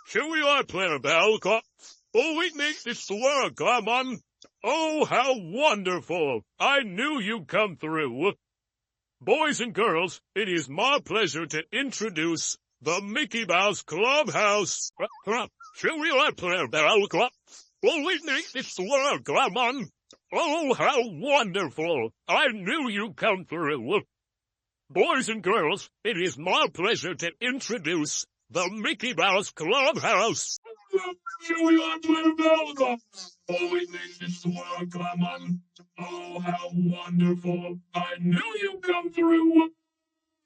Here we are, Planner Bell. Oh, it makes it work, come on. Oh, how wonderful. I knew you'd come through. Boys and girls, it is my pleasure to introduce the Mickey Mouse Clubhouse. Here we are, Planner Bell. Oh, it makes it work, come on. Oh, how wonderful. I knew you'd come through. Boys and girls, it is my pleasure to introduce the Mickey Mouse Clubhouse. Here we are, Planner Bell. Oh, it makes it work, come on. Oh, how wonderful. I knew you'd come through.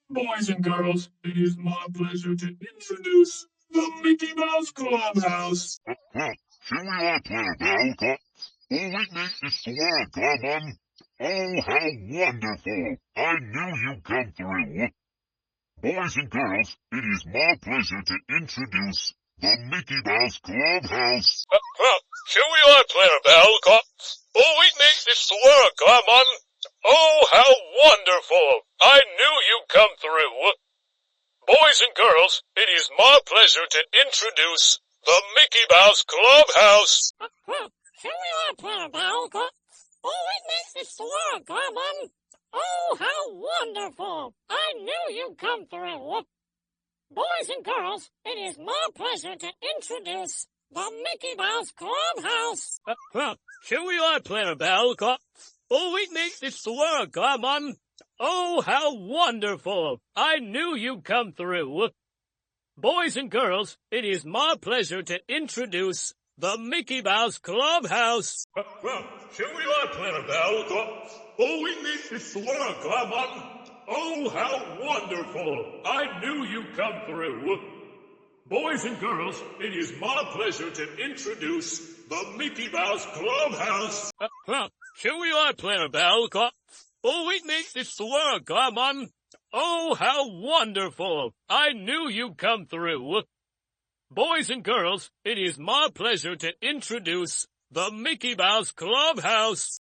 Boys and girls, it is my pleasure to introduce the Mickey Mouse Clubhouse. Here we are, Planner Bell. Oh, it makes it work, come on. Oh, how wonderful. I knew you'd come through. Boys and girls, it is my pleasure to introduce the Mickey Mouse Clubhouse. Here we are, Planner Bell. Oh, it makes it work, come on. Oh, how wonderful. I knew you'd come through. Boys and girls, it is my pleasure to introduce the Mickey Mouse Clubhouse. Here we are, Planner Bell. Oh, it makes it work, come on. Oh, how wonderful. I knew you'd come through. Boys and girls, it is my pleasure to introduce the Mickey Mouse Clubhouse. Here we are, Planner Bell. Oh, it makes it work, come on. Oh, how wonderful. I knew you'd come through. Boys and girls, it is my pleasure to introduce the Mickey Mouse Clubhouse. Here we are, Planner Bell. Oh, it makes it work, come on. Oh, how wonderful. I knew you'd come through. Boys and girls, it is my pleasure to introduce the Mickey Mouse Clubhouse. Here we are, Planner Bell. Oh, it makes it work, come on. Oh, how wonderful. I knew you'd come through. Boys and girls, it is my pleasure to introduce the Mickey Mouse Clubhouse.